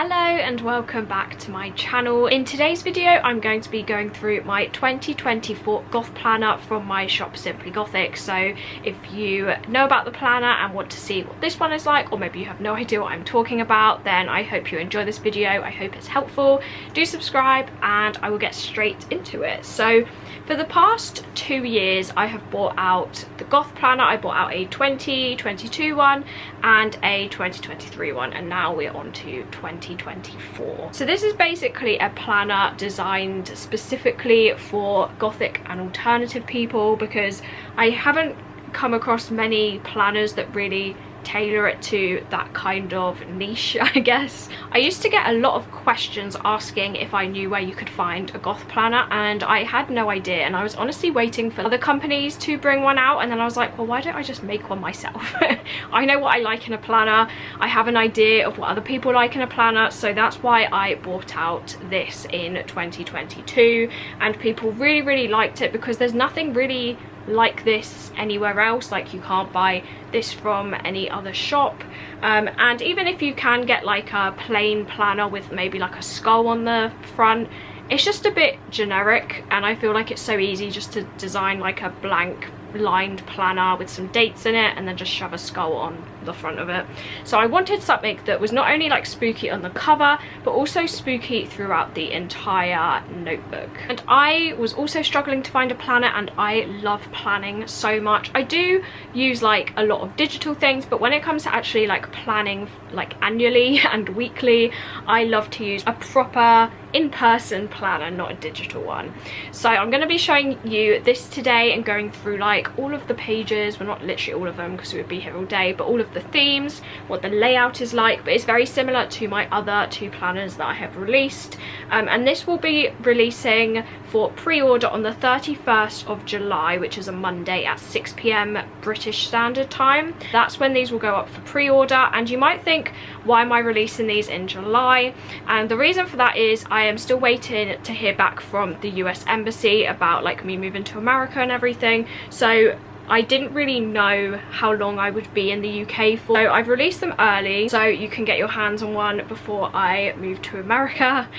Hello and welcome back to my channel. In today's video I'm going to be going through my 2024 Goth planner from my shop Simply Gothic. So if you know about the planner and want to see what this one is like, or maybe you have no idea what I'm talking about, then I hope you enjoy this video. I hope it's helpful. Do subscribe and I will get straight into it. So for the past 2 years I have bought out the Goth planner. I bought out a 2022 one and a 2023 one, and now we're on to 2024. So this is basically a planner designed specifically for Gothic and alternative people, because I haven't come across many planners that really tailor it to that kind of niche, I guess. I used to get a lot of questions asking if I knew where you could find a Goth planner, and I had no idea, and I was honestly waiting for other companies to bring one out, and then I was like, well, why don't I just make one myself? I know what I like in a planner, I have an idea of what other people like in a planner, so that's why I bought out this in 2022, and people really liked it because there's nothing really like this anywhere else. Like, you can't buy this from any other shop, and even if you can get like a plain planner with maybe like a skull on the front, it's just a bit generic, and I feel like it's so easy just to design like a blank lined planner with some dates in it and then just shove a skull on the front of it. So I wanted something that was not only like spooky on the cover but also spooky throughout the entire notebook. And I was also struggling to find a planner, and I love planning so much. I do use like a lot of digital things, but when it comes to actually like planning like annually and weekly, I love to use a proper in-person planner, not a digital one. So I'm going to be showing you this today and going through like all of the pages, well, not literally all of them because we would be here all day, but all of the themes, what the layout is like. But it's very similar to my other two planners that I have released, and this will be releasing for pre-order on the 31st of July, which is a Monday at 6 PM British Standard Time. That's when these will go up for pre-order. And you might think, why am I releasing these in July? And the reason for that is I am still waiting to hear back from the US Embassy about like me moving to America and everything. So I didn't really know how long I would be in the UK for. So I've released them early so you can get your hands on one before I move to America,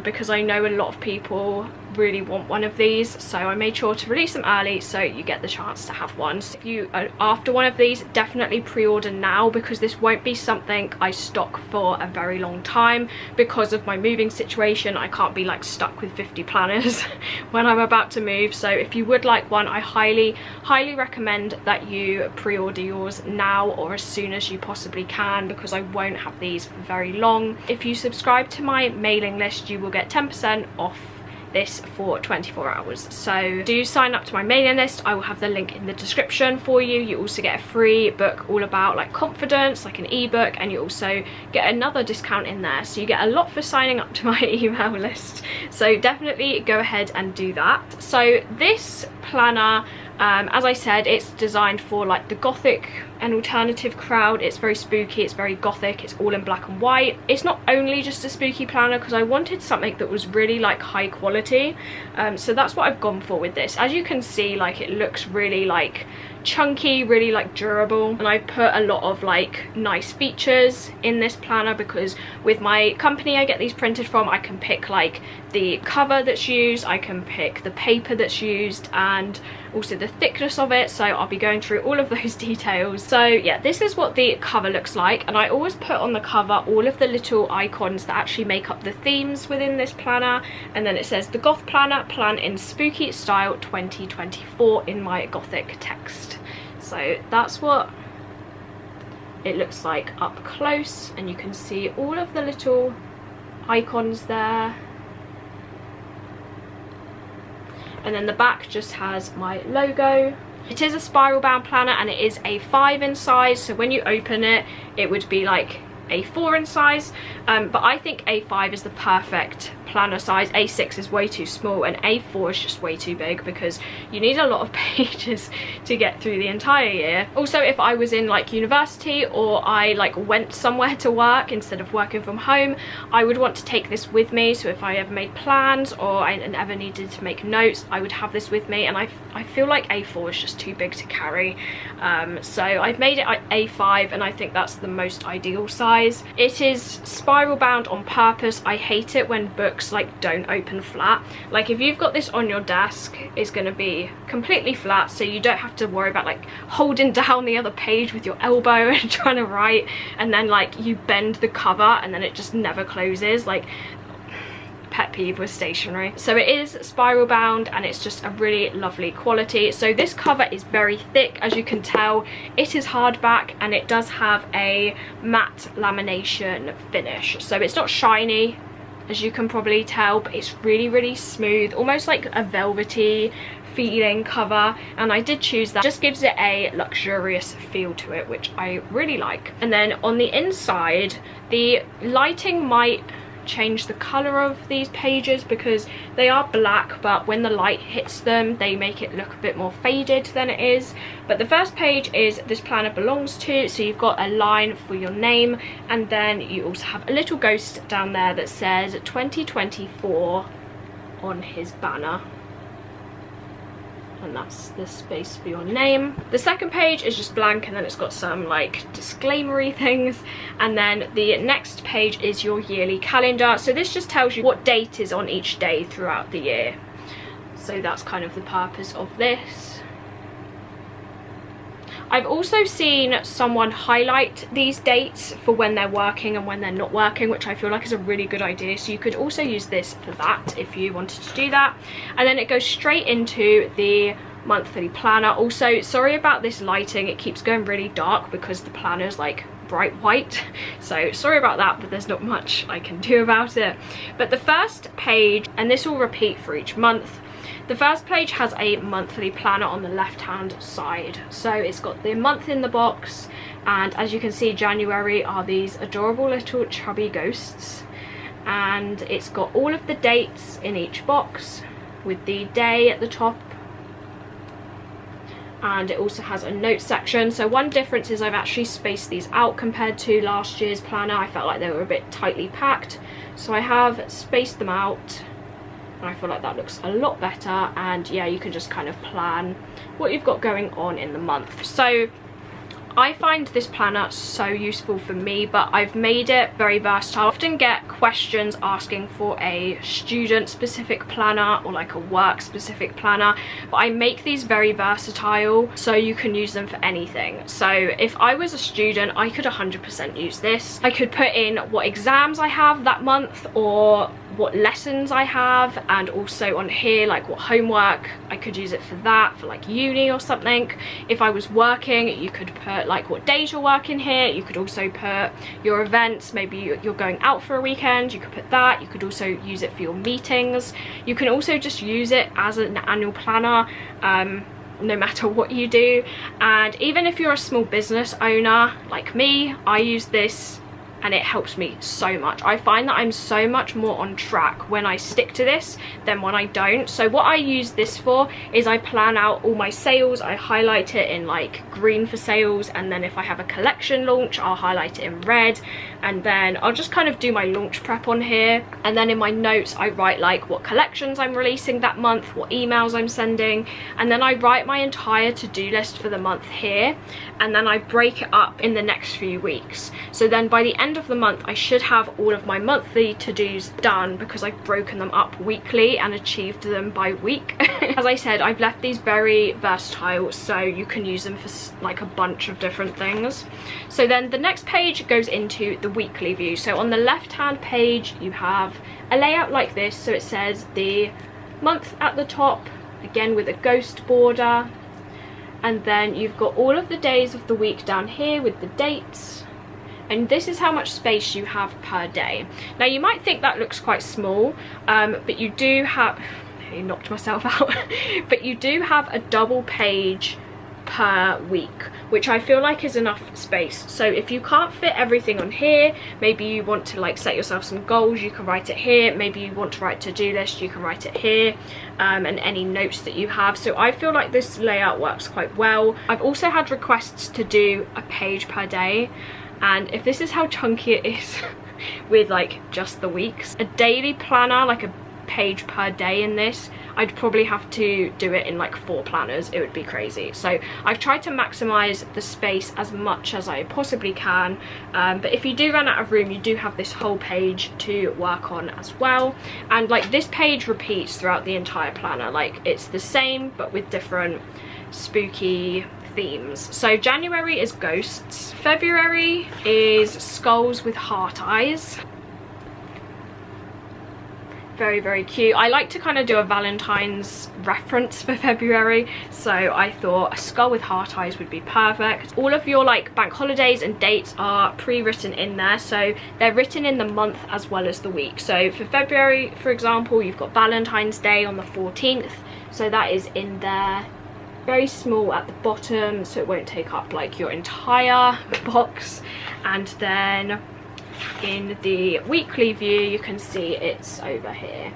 because I know a lot of people really want one of these, so I made sure to release them early so you get the chance to have one. So if you are after one of these, definitely pre-order now, because this won't be something I stock for a very long time because of my moving situation. I can't be like stuck with 50 planners when I'm about to move. So if you would like one, I highly recommend that you pre-order yours now or as soon as you possibly can, because I won't have these for very long. If you subscribe to my mailing list, you will get 10% off this for 24 hours. So do sign up to my mailing list. I will have the link in the description for you. You also get a free book all about like confidence, like an ebook, and you also get another discount in there, so you get a lot for signing up to my email list. So definitely go ahead and do that. So this planner, as I said, it's designed for like the Gothic and alternative crowd. It's very spooky, it's very Gothic, it's all in black and white. It's not only just a spooky planner because I wanted something that was really like high quality, so that's what I've gone for with this. As you can see, like it looks really like chunky, really like durable, and I put a lot of like nice features in this planner because with my company I get these printed from, I can pick like the cover that's used, I can pick the paper that's used, and also the thickness of it. So I'll be going through all of those details. So yeah, this is what the cover looks like, and I always put on the cover all of the little icons that actually make up the themes within this planner, and then it says the Goth Planner, plan in spooky style 2024 in my Gothic text. So that's what it looks like up close, and you can see all of the little icons there. And then the back just has my logo. It is a spiral bound planner and it is a 5 in size, so when you open it, it would be like A4 in size, but I think A5 is the perfect planner size. A6 is way too small and A4 is just way too big because you need a lot of pages to get through the entire year. Also, if I was in like university or I like went somewhere to work instead of working from home, I would want to take this with me. So if I ever made plans or I ever needed to make notes, I would have this with me, and I feel like A4 is just too big to carry. So I've made it A5 and I think that's the most ideal size. It is spiral bound on purpose. I hate it when books like don't open flat. Like if you've got this on your desk, it's going to be completely flat, so you don't have to worry about like holding down the other page with your elbow and trying to write, and then like you bend the cover and then it just never closes. Like, pet peeve with stationery. So it is spiral bound and it's just a really lovely quality. So this cover is very thick, as you can tell. It is hardback and it does have a matte lamination finish, so it's not shiny, as you can probably tell, but it's really smooth, almost like a velvety feeling cover, and I did choose that. Just gives it a luxurious feel to it, which I really like. And then on the inside, the lighting might change the color of these pages because they are black, but when the light hits them they make it look a bit more faded than it is. But the first page is "This planner belongs to," so you've got a line for your name, and then you also have a little ghost down there that says 2024 on his banner, and that's the space for your name. The second page is just blank, and then it's got some like disclaimery things, and then the next page is your yearly calendar. So this just tells you what date is on each day throughout the year. So that's kind of the purpose of this. I've also seen someone highlight these dates for when they're working and when they're not working, which I feel like is a really good idea. So you could also use this for that if you wanted to do that. And then it goes straight into the monthly planner. Also, sorry about this lighting, it keeps going really dark because the planner is like bright white, so sorry about that, but there's not much I can do about it. But the first page, and this will repeat for each month, the first page has a monthly planner on the left hand side. So it's got the month in the box, and as you can see, January are these adorable little chubby ghosts, and it's got all of the dates in each box with the day at the top. And it also has a note section. So one difference is I've actually spaced these out compared to last year's planner. I felt like they were a bit tightly packed, so I have spaced them out, and I feel like that looks a lot better. And yeah, you can just kind of plan what you've got going on in the month. So I find this planner so useful for me, but I've made it very versatile. I often get questions asking for a student specific planner or like a work specific planner, but I make these very versatile so you can use them for anything. So if I was a student, I could 100% use this. I could put in what exams I have that month or what lessons I have, and also on here like what homework. I could use it for that, for like uni or something. If I was working, you could put like what days you're working here. You could also put your events, maybe you're going out for a weekend, you could put that. You could also use it for your meetings. You can also just use it as an annual planner, no matter what you do. And even if you're a small business owner like me, I use this and it helps me so much. I find that I'm so much more on track when I stick to this than when I don't. So what I use this for is I plan out all my sales. I highlight it in like green for sales, and then if I have a collection launch, I'll highlight it in red, and then I'll just kind of do my launch prep on here. And then in my notes I write like what collections I'm releasing that month, what emails I'm sending, and then I write my entire to-do list for the month here, and then I break it up in the next few weeks. So then by the end of the month I should have all of my monthly to-dos done because I've broken them up weekly and achieved them by week. As I said, I've left these very versatile, so you can use them for like a bunch of different things. So then the next page goes into the weekly view. So on the left hand page you have a layout like this. So it says the month at the top, again with a ghost border, and then you've got all of the days of the week down here with the dates, and this is how much space you have per day. Now you might think that looks quite small, but you do have, I knocked myself out, but you do have a double page per week, which I feel like is enough space. So if you can't fit everything on here, maybe you want to like set yourself some goals, you can write it here. Maybe you want to write to-do list, you can write it here, and any notes that you have. So I feel like this layout works quite well. I've also had requests to do a page per day, and if this is how chunky it is with like just the weeks, a daily planner, like a page per day in this, I'd probably have to do it in like 4 planners. It would be crazy. So I've tried to maximize the space as much as I possibly can, but if you do run out of room, you do have this whole page to work on as well. And like this page repeats throughout the entire planner, like it's the same but with different spooky themes. So January is ghosts, February is skulls with heart eyes. Very, very cute. I like to kind of do a Valentine's reference for February, so I thought a skull with heart eyes would be perfect. All of your like bank holidays and dates are pre-written in there, so they're written in the month as well as the week. So for February, for example, you've got Valentine's Day on the 14th, so that is in there, very small at the bottom, so it won't take up like your entire box. And then in the weekly view, you can see it's over here.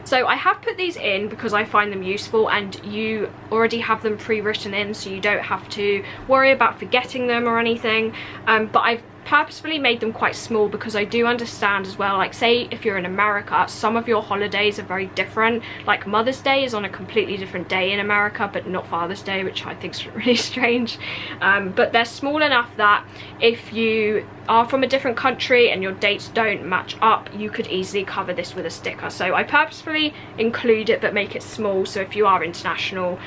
So I have put these in because I find them useful, and you already have them pre-written in, so you don't have to worry about forgetting them or anything. But I've purposefully made them quite small because I do understand as well, like say if you're in America, some of your holidays are very different. Like Mother's Day is on a completely different day in America, but not Father's Day, which I think is really strange. But they're small enough that if you are from a different country and your dates don't match up, you could easily cover this with a sticker. So I purposefully include it but make it small, so if you are international,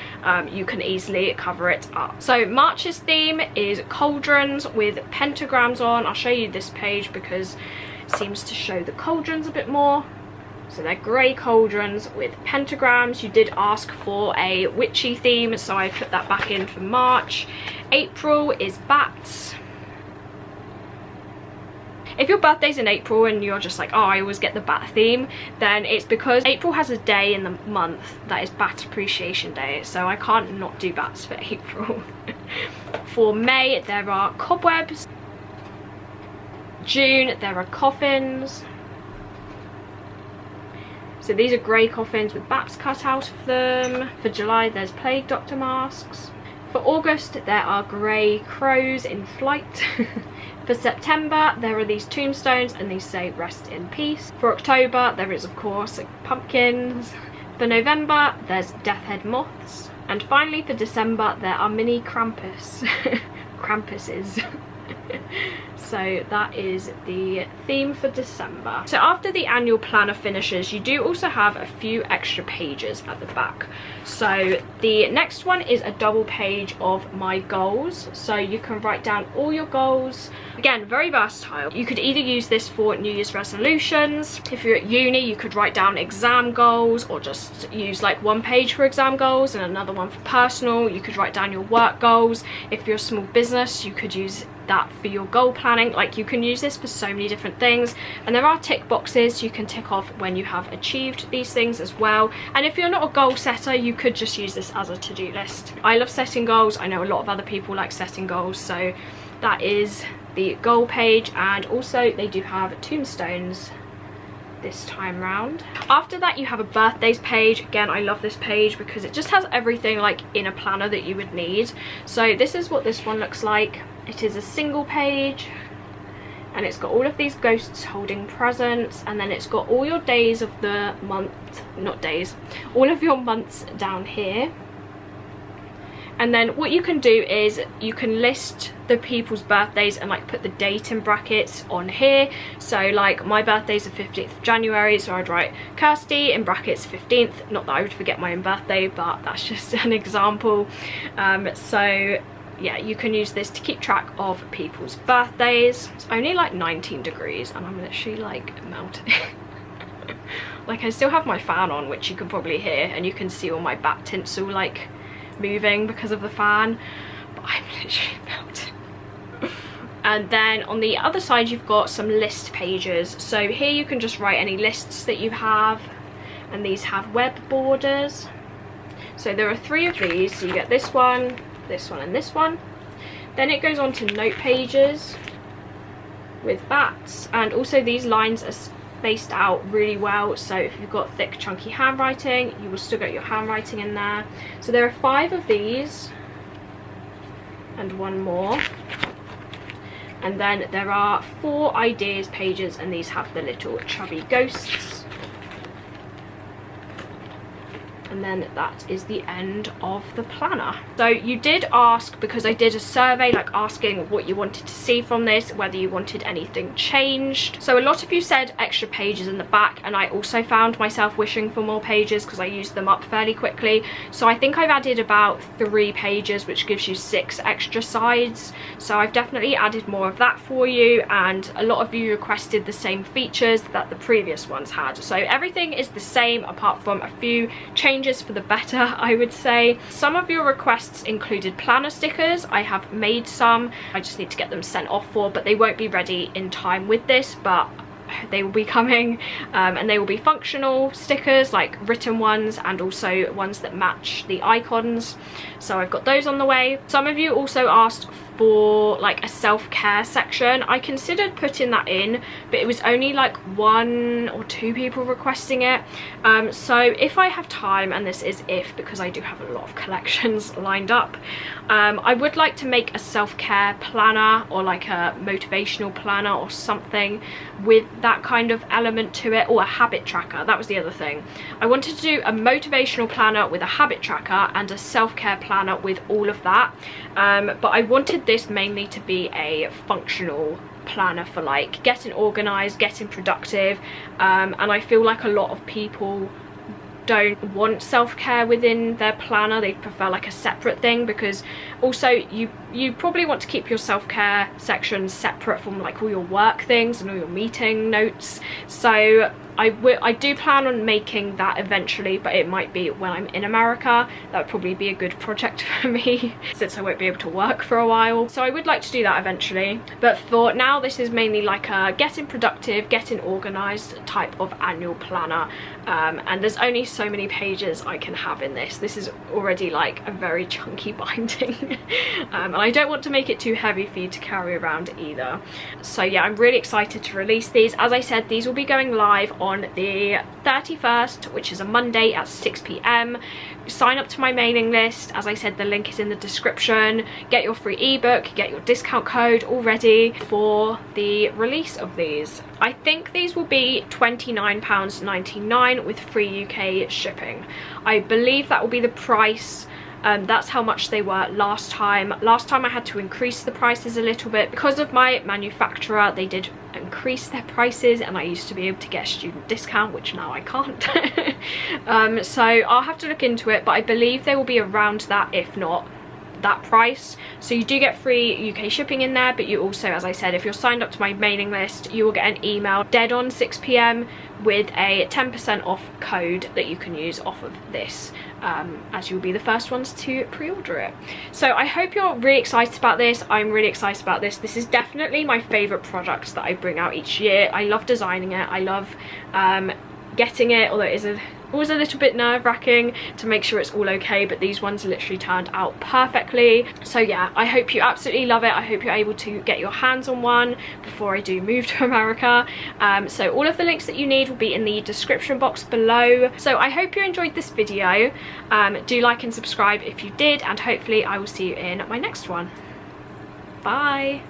you can easily cover it up. So March's theme is cauldrons with pentagrams on. I'll show you this page because it seems to show the cauldrons a bit more. So they're grey cauldrons with pentagrams. You did ask for a witchy theme, so I put that back in for March. April is bats. If your birthday's in April and you're just like, oh, I always get the bat theme, then it's because April has a day in the month that is Bat Appreciation Day, so I can't not do bats for April. For May, there are cobwebs. June, there are coffins. So these are grey coffins with bats cut out of them. For July, there's plague doctor masks. For August, there are grey crows in flight. For September, there are these tombstones and these say rest in peace. For October, there is of course pumpkins. For November, there's death head moths. And finally for December, there are mini Krampus. Krampuses. So that is the theme for December. So after the annual planner finishes, you do also have a few extra pages at the back. So the next one is a double page of my goals, so you can write down all your goals. Again, very versatile. You could either use this for New Year's resolutions. If you're at uni, you could write down exam goals, or just use like one page for exam goals and another one for personal. You could write down your work goals. If you're a small business, you could use that for your goal planning. Like, you can use this for so many different things, and there are tick boxes you can tick off when you have achieved these things as well. And if you're not a goal setter, you could just use this as a to-do list. I love setting goals. I know a lot of other people like setting goals, so that is the goal page. And also they do have tombstones this time round. After that, you have a birthdays page. Again, I love this page because it just has everything like in a planner that you would need. So this is what this one looks like. It is a single page, and it's got all of these ghosts holding presents, and then it's got all your days of the month, not days, all of your months down here. And then what you can do is you can list the people's birthdays and like put the date in brackets on here. So like my birthday's the 15th of January, so I'd write Kirsty in brackets 15th. Not that I would forget my own birthday, but that's just an example. So yeah, you can use this to keep track of people's birthdays. It's only like 19 degrees and I'm literally like melting. Like, I still have my fan on, which you can probably hear, and you can see all my back tinsel like moving because of the fan, but I'm literally melting. And then on the other side, you've got some list pages. So here you can just write any lists that you have, and these have web borders. So there are 3 of these, so you get this one, and this one. Then it goes on to note pages with bats, and also these lines are spaced out really well, so if you've got thick chunky handwriting, you will still get your handwriting in there. So there are 5 of these and 1 more, and then there are 4 ideas pages, and these have the little chubby ghosts. And then that is the end of the planner. So you did ask, because I did a survey like asking what you wanted to see from this, whether you wanted anything changed. So a lot of you said extra pages in the back, and I also found myself wishing for more pages because I used them up fairly quickly. So I think I've added about 3 pages, which gives you 6 extra sides. So I've definitely added more of that for you, and a lot of you requested the same features that the previous ones had. So everything is the same apart from a few changes for the better, I would say. Some of your requests included planner stickers. I have made some. I just need to get them sent off for, but they won't be ready in time with this, but they will be coming, and they will be functional stickers, like written ones and also ones that match the icons. So I've got those on the way. Some of you also asked for like a self-care section. I considered putting that in, but it was only like 1 or 2 people requesting it. So if I have time, and this is if, because I do have a lot of collections lined up, I would like to make a self-care planner or like a motivational planner or something with that kind of element to it, or a habit tracker. That was the other thing. I wanted to do a motivational planner with a habit tracker and a self-care planner with all of that, but I wanted this mainly to be a functional planner for like getting organized, getting productive, and I feel like a lot of people don't want self-care within their planner. They prefer like a separate thing, because also you probably want to keep your self-care section separate from like all your work things and all your meeting notes. So I do plan on making that eventually, but it might be when I'm in America. That would probably be a good project for me since I won't be able to work for a while. So I would like to do that eventually, but for now this is mainly like a getting productive, getting organized type of annual planner, and there's only so many pages I can have in this. This is already like a very chunky binding, and I don't want to make it too heavy for you to carry around either. So yeah, I'm really excited to release these. As I said, these will be going live on the 31st, which is a Monday at 6 p.m. Sign up to my mailing list. As I said, the link is in the description. Get your free ebook, get your discount code all ready for the release of these. I think these will be £29.99 with free UK shipping. I believe that will be the price. That's how much they were last time. Last time I had to increase the prices a little bit because of my manufacturer. They did increase their prices, and I used to be able to get a student discount, which now I can't. So I'll have to look into it, but I believe they will be around that, if not that price. So you do get free UK shipping in there, but you also, as I said, if you're signed up to my mailing list, you will get an email dead on 6 p.m. with a 10% off code that you can use off of this, as you'll be the first ones to pre-order it. So I hope you're really excited about this. I'm really excited about this. This is definitely my favorite product that I bring out each year. I love designing it. I love getting it, although it is always a little bit nerve-wracking to make sure it's all okay, but these ones literally turned out perfectly. So yeah, I hope you absolutely love it. I hope you're able to get your hands on one before I do move to America. So all of the links that you need will be in the description box below. So I hope you enjoyed this video. Do like and subscribe if you did, and hopefully I will see you in my next one. Bye.